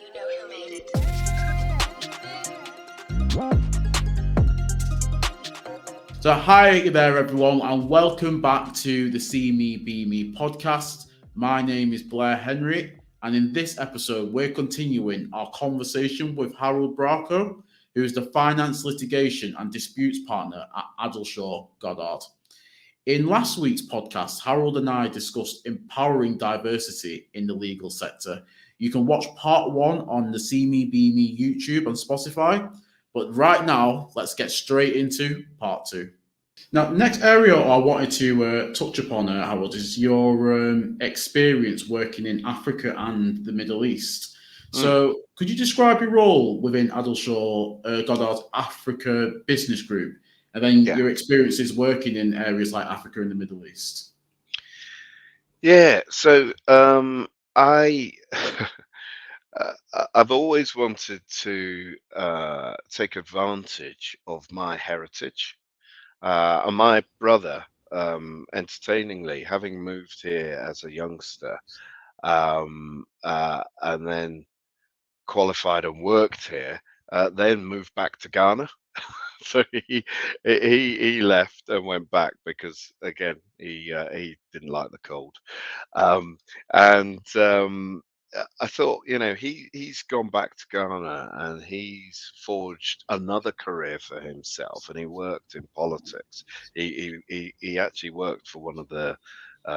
You know who made it. So hi there everyone and welcome back to the See Me Be Me podcast. My name is Blair Henry and in this episode we're continuing our conversation with Harold Brako, who is the finance litigation and disputes partner at Adelshaw Goddard. In last week's podcast, Harold and I discussed empowering diversity in the legal sector. You can watch part one on the See Me Be Me YouTube and Spotify, but right now let's get straight into part two. Now, next area I wanted to touch upon, Harold, is your experience working in Africa and the Middle East. Mm. So, could you describe your role within Adelshaw Goddard's Africa Business Group, and then Yeah. your experiences working in areas like Africa and the Middle East? Yeah. So I I've always wanted to take advantage of my heritage. And my brother, entertainingly, having moved here as a youngster, and then qualified and worked here, then moved back to Ghana. So he left and went back because again he didn't like the cold. Um, and I thought, he's gone back to Ghana and he's forged another career for himself, and he worked in politics. He actually worked for one of the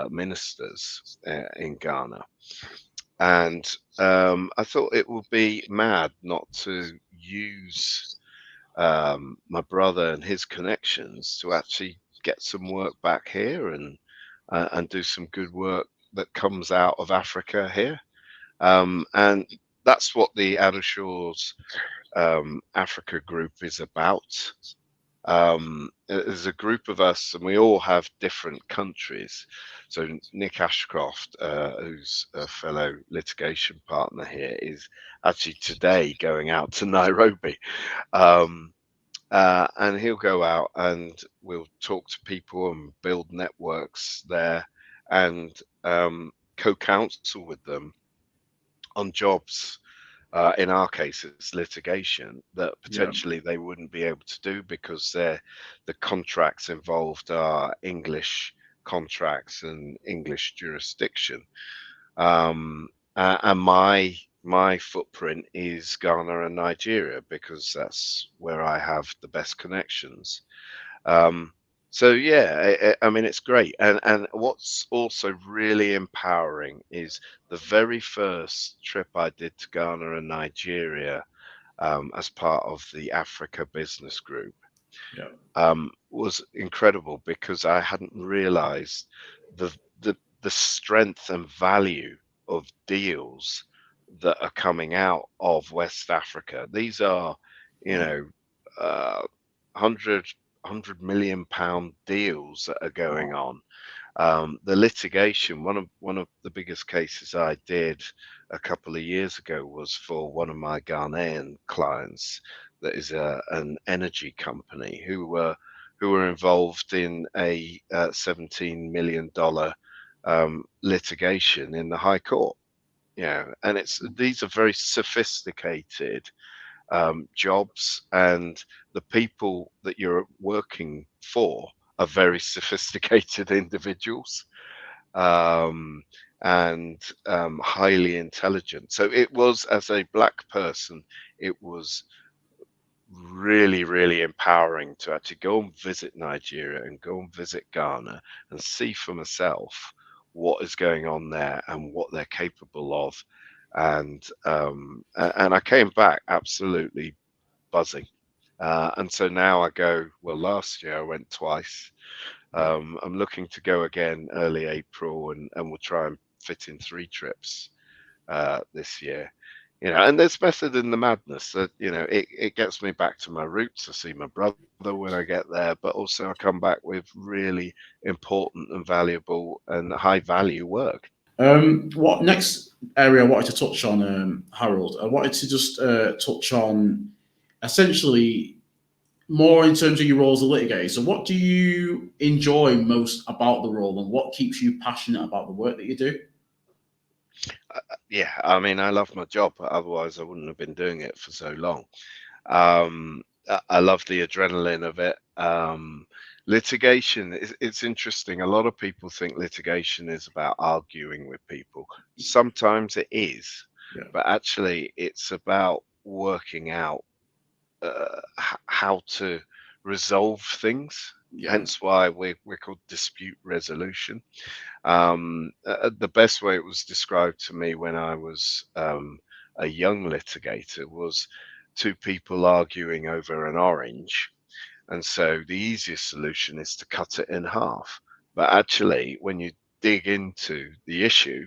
ministers in Ghana, and I thought it would be mad not to use my brother and his connections to actually get some work back here and do some good work that comes out of Africa here. And that's what the Addershaw's Africa group is about. There's a group of us, and we all have different countries. So Nick Ashcroft, who's a fellow litigation partner here, is actually today going out to Nairobi. And he'll go out and we'll talk to people and build networks there, and co-counsel with them on jobs. In our case, it's litigation that Yeah, potentially they wouldn't be able to do because the contracts involved are English contracts and English jurisdiction. And my footprint is Ghana and Nigeria because that's where I have the best connections. Um, so yeah, I mean it's great, and what's also really empowering is the very first trip I did to Ghana and Nigeria as part of the Africa Business Group yeah, was incredible because I hadn't realised the the strength and value of deals that are coming out of West Africa. These are, you know, uh, 100 million pound deals that are going wow, on. The litigation, one of the biggest cases I did a couple of years ago was for one of my Ghanaian clients that is an energy company who were involved in a $17 million litigation in the High Court. And these are very sophisticated jobs, and the people that you're working for are very sophisticated individuals, um, and highly intelligent. So it was, as a black person, it was really, really empowering to actually go and visit Nigeria and go and visit Ghana and see for myself what is going on there and what they're capable of. And I came back absolutely buzzing. And so now I go, well, last year I went twice. yeah. I'm looking to go again early April, and we'll try and fit in 3 trips this year. And there's method in the madness that, it gets me back to my roots. I see my brother when I get there, but also I come back with really important and valuable and high value work. What next area I wanted to touch on, Harold? I wanted to just touch on essentially more in terms of your role as a litigator. So, what do you enjoy most about the role, and what keeps you passionate about the work that you do? Yeah, I mean, I love my job. Otherwise, I wouldn't have been doing it for so long. I love the adrenaline of it. Litigation, it's interesting. A lot of people think litigation is about arguing with people. Sometimes it is, Yeah, but actually, it's about working out how to resolve things. yeah, Hence why we're called dispute resolution. The best way it was described to me when I was a young litigator was two people arguing over an orange. And so the easiest solution is to cut it in half. But actually, when you dig into the issue,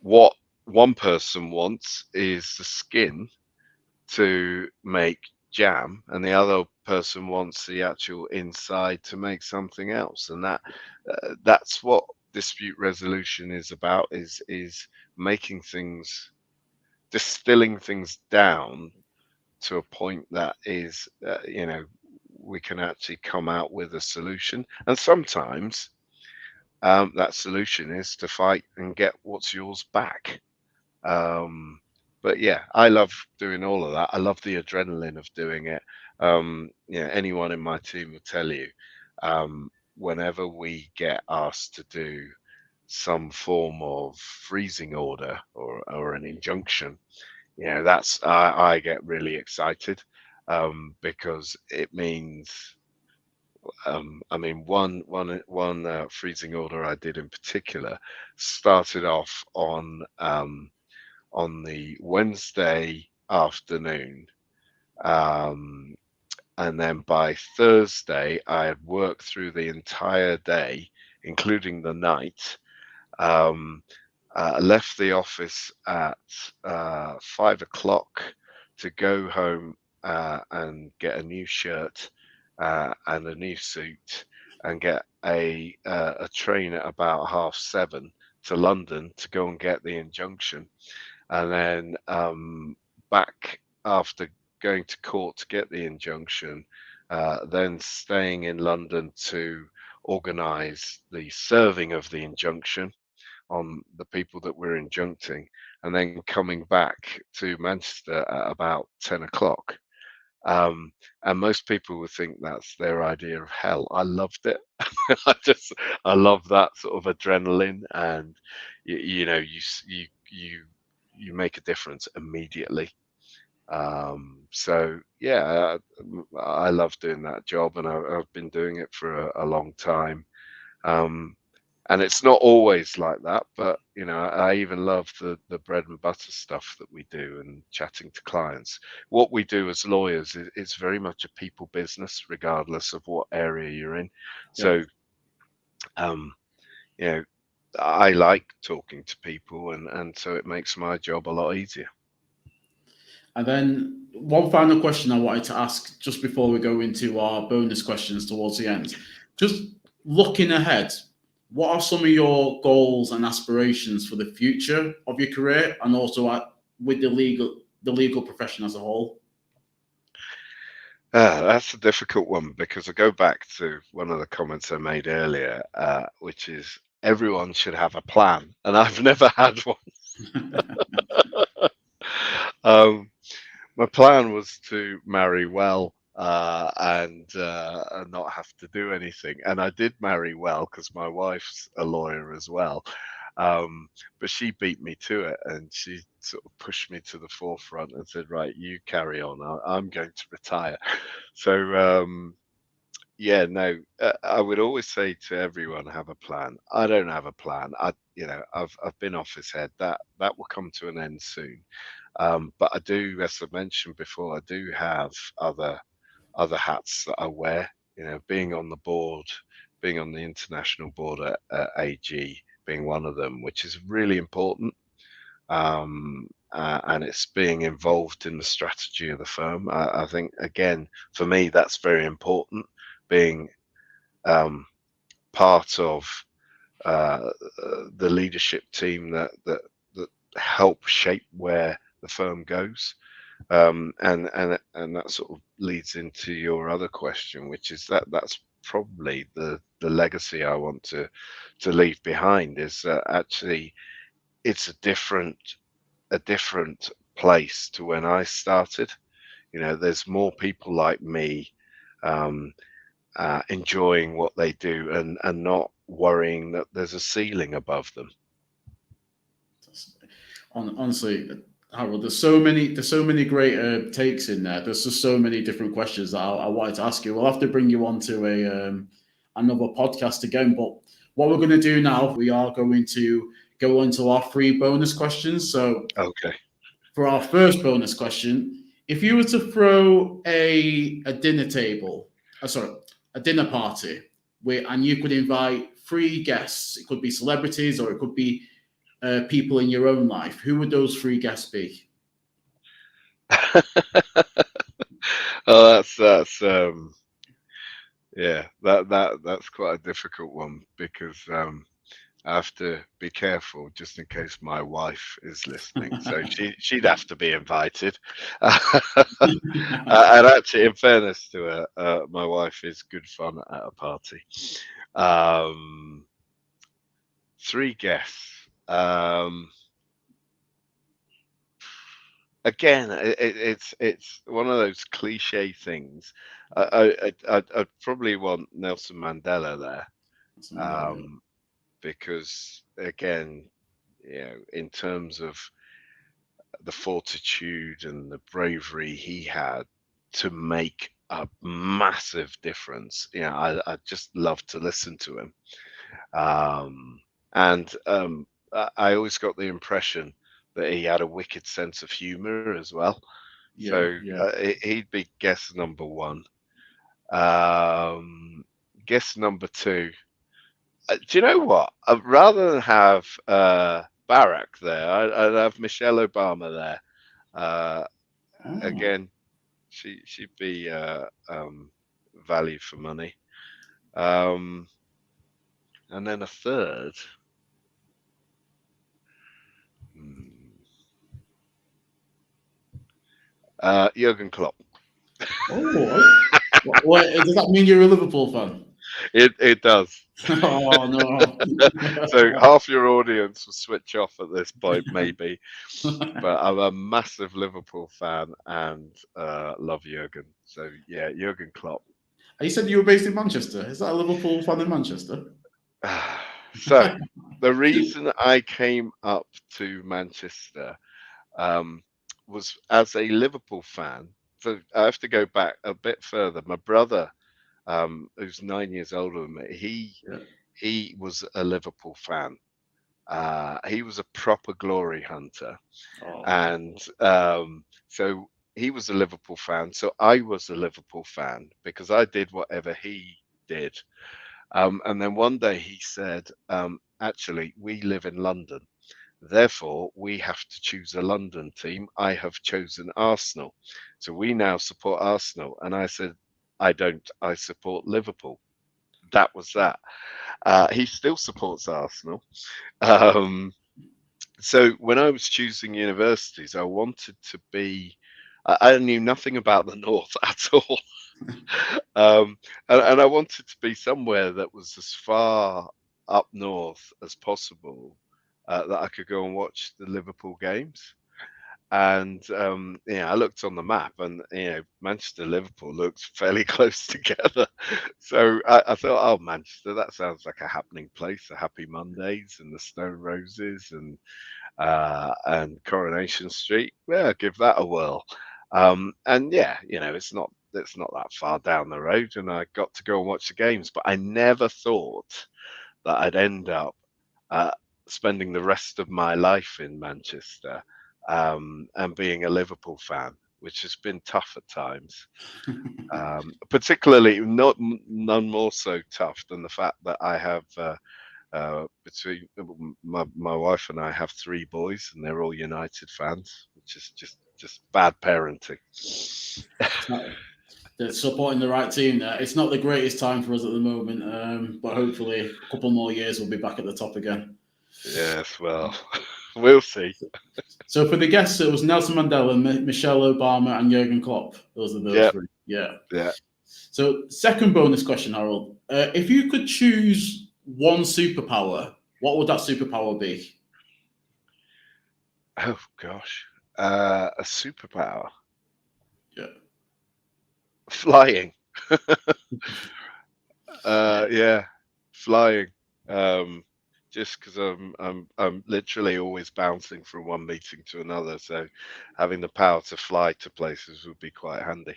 what one person wants is the skin to make jam, and the other person wants the actual inside to make something else. And that's what dispute resolution is about, is making things, distilling things down to a point that is, we can actually come out with a solution. And sometimes that solution is to fight and get what's yours back. um, but yeah, I love doing all of that. I love the adrenaline of doing it. Anyone in my team will tell you, whenever we get asked to do some form of freezing order or an injunction, that's I get really excited, because it means, I mean, one freezing order I did in particular started off on the Wednesday afternoon. Um, and then by Thursday, I had worked through the entire day, including the night. Um, left the office at 5 o'clock to go home and get a new shirt and a new suit, and get a train at about 7:30 to London to go and get the injunction, and then back after going to court to get the injunction, then staying in London to organise the serving of the injunction on the people that we're injuncting, and then coming back to Manchester at about 10 o'clock. Um, and most people would think that's their idea of hell. I loved it. I just, I love that sort of adrenaline, and you make a difference immediately. So yeah, I love doing that job, and I've been doing it for a long time. Um, and it's not always like that, but I even love the bread and butter stuff that we do and chatting to clients. What we do as lawyers is it's very much a people business, regardless of what area you're in. yeah. So um, you know, I like talking to people, and so it makes my job a lot easier. And then one final question I wanted to ask just before we go into our bonus questions towards the end. Just looking ahead, what are some of your goals and aspirations for the future of your career, and also with the legal profession as a whole? That's a difficult one, because I go back to one of the comments I made earlier, which is everyone should have a plan, and I've never had one. um, my plan was to marry well, and not have to do anything. And I did marry well because my wife's a lawyer as well. But she beat me to it, and she sort of pushed me to the forefront and said, "Right, you carry on. I'm going to retire." So yeah, no, I would always say to everyone, have a plan. I don't have a plan. I've been office head. That will come to an end soon. But I do, as I mentioned before, I do have other hats that I wear. Being on the board, being on the international board at AG, being one of them, which is really important. And it's being involved in the strategy of the firm. I think, again, for me, that's very important. Being um, part of the leadership team that help shape where the firm goes. And that sort of leads into your other question, which is that's probably the legacy I want to leave behind, is that actually it's a different place to when I started. There's more people like me, um, enjoying what they do and not worrying that there's a ceiling above them. Honestly, Harold, there's so many great takes in there. There's just so many different questions that I wanted to ask you. We'll have to bring you on to another podcast again. But what we're going to do now, we are going to go into our three bonus questions. So Okay. for our first bonus question, if you were to throw a dinner table, sorry, a dinner party, and you could invite three guests, it could be celebrities or it could be people in your own life, who would those three guests be? Oh, that's yeah, that's quite a difficult one because I have to be careful just in case my wife is listening. So she'd have to be invited. And actually, in fairness to her, my wife is good fun at a party. Um, Three guests. Again, it's one of those cliche things. I'd probably want Nelson Mandela there, um, because again, in terms of the fortitude and the bravery he had to make a massive difference. I just love to listen to him. Um, and I always got the impression that he had a wicked sense of humor as well. Yeah, So yeah. he'd be guess number one. Um, Guess number two. Do you know what? Rather than have Barack there, I'd have Michelle Obama there. Uh, Oh, Again, she'd be value for money. Um, and then a third. Hmm, Jurgen Klopp. oh, does that mean you're a Liverpool fan? It does. Oh no. So half your audience will switch off at this point, maybe. But I'm a massive Liverpool fan and love Jurgen. So yeah, Jurgen Klopp. You said you were based in Manchester. Is that a Liverpool fan in Manchester? So the reason I came up to Manchester um, was as a Liverpool fan. So I have to go back a bit further. My brother, who's 9 years older than me, Yeah. he was a Liverpool fan. He was a proper glory hunter, Oh, and so he was a Liverpool fan. So I was a Liverpool fan because I did whatever he did. And then one day he said, "Actually, we live in London. Therefore, we have to choose a London team. I have chosen Arsenal. So we now support Arsenal." And I said, "I don't. I support Liverpool." That was that. He still supports Arsenal. Um, so when I was choosing universities, I wanted to be. I knew nothing about the North at all. um, and I wanted to be somewhere that was as far up north as possible, that I could go and watch the Liverpool games. And yeah, I looked on the map, and Manchester Liverpool looks fairly close together. So I thought, oh, Manchester, that sounds like a happening place. The Happy Mondays and the Stone Roses and Coronation Street. Yeah, give that a whirl. And yeah, it's not that far down the road, and I got to go and watch the games. But I never thought that I'd end up uh, spending the rest of my life in Manchester, and being a Liverpool fan, which has been tough at times. Particularly, none more so tough than the fact that I have. Between my wife and I have three boys, and they're all United fans, which is just bad parenting. they're supporting the right team there. It's not the greatest time for us at the moment, but hopefully a couple more years we'll be back at the top again. Yes, well, we'll see. So for the guests, it was Nelson Mandela, Michelle Obama, and Jurgen Klopp. Those are those Yeah, three. Yeah. yeah. So second bonus question, Harold. If you could choose one superpower, what would that superpower be? Oh gosh, a superpower, Yeah. flying. Yeah, flying. Um, just because I'm literally always bouncing from one meeting to another, so having the power to fly to places would be quite handy.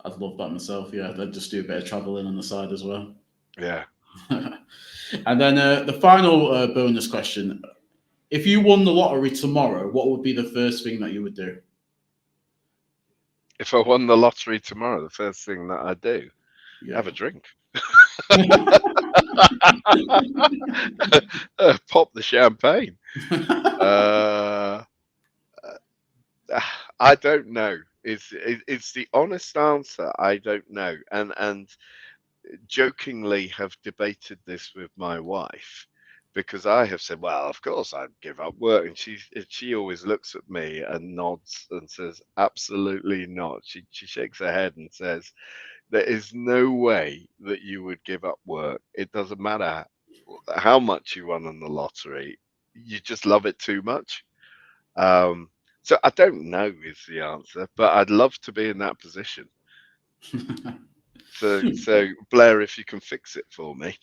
I'd love that myself. Yeah, I'd just do a bit of traveling on the side as well. Yeah. And then the final bonus question: if you won the lottery tomorrow, what would be the first thing that you would do? If I won the lottery tomorrow, the first thing that I'd do, Yeah. have a drink. Pop the champagne. Uh, I don't know. It's the honest answer. I don't know. And jokingly have debated this with my wife because I have said, well, of course I'd give up work. And she always looks at me and nods and says, absolutely not. She shakes her head and says, there is no way that you would give up work. It doesn't matter how much you won on the lottery. You just love it too much. Um, so I don't know is the answer, but I'd love to be in that position. So Blair, if you can fix it for me.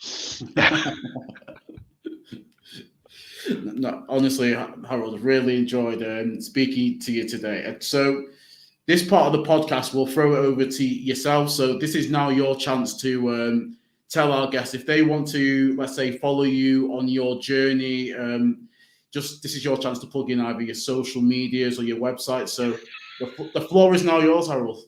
No, honestly, Harold, really enjoyed speaking to you today. And so, this part of the podcast, we'll throw it over to yourself. So, this is now your chance to tell our guests if they want to, let's say, follow you on your journey. Just this is your chance to plug in either your social medias or your website. So, the floor is now yours, Harold.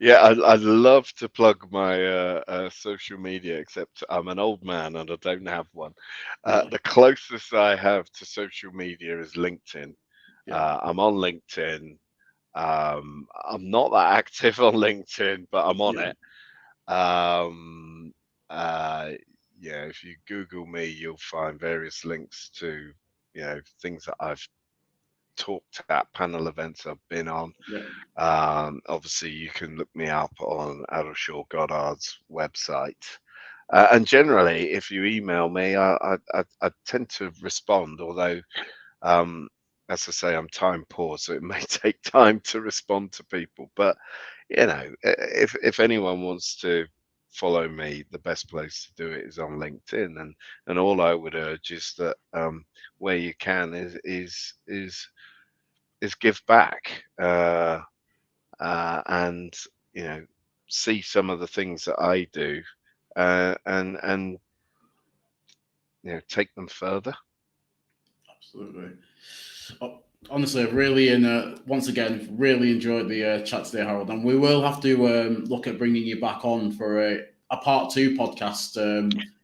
Yeah, I'd love to plug my social media, except I'm an old man and I don't have one. Yeah, The closest I have to social media is LinkedIn. yeah, I'm on LinkedIn. I'm not that active on LinkedIn, but I'm on yeah. it. Um, uh, yeah, if you Google me, you'll find various links to, things that I've talked at, panel events I've been on. Yeah. Obviously, you can look me up on Adelshaw Goddard's website. And generally, if you email me, I tend to respond, although, um, as I say, I'm time poor, so it may take time to respond to people. But, if anyone wants to follow me, the best place to do it is on LinkedIn. And all I would urge is that, where you can is give back. And see some of the things that I do, and take them further. Absolutely. Oh, honestly, I've really and once again really enjoyed the chat today, Harold. And we will have to look at bringing you back on for a part two podcast.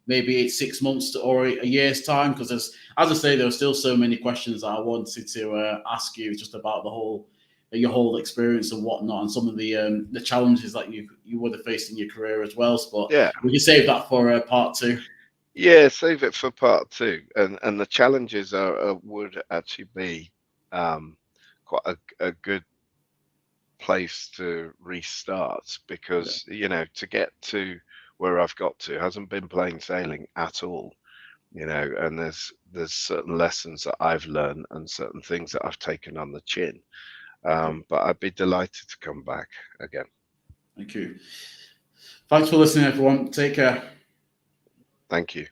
Maybe it's 6 months or a year's time, because as I say, there are still so many questions that I wanted to ask you just about the whole your whole experience and whatnot, and some of the challenges that you would have faced in your career as well. But Yeah, we can save that for part two. yeah. Save it for part two, and the challenges would actually be, um, quite a good place to restart, Yeah. because to get to where I've got to hasn't been plain sailing at all. And there's certain lessons that I've learned and certain things that I've taken on the chin. Okay. But I'd be delighted to come back again. Thank you. Thanks for listening, everyone. Take care. Thank you.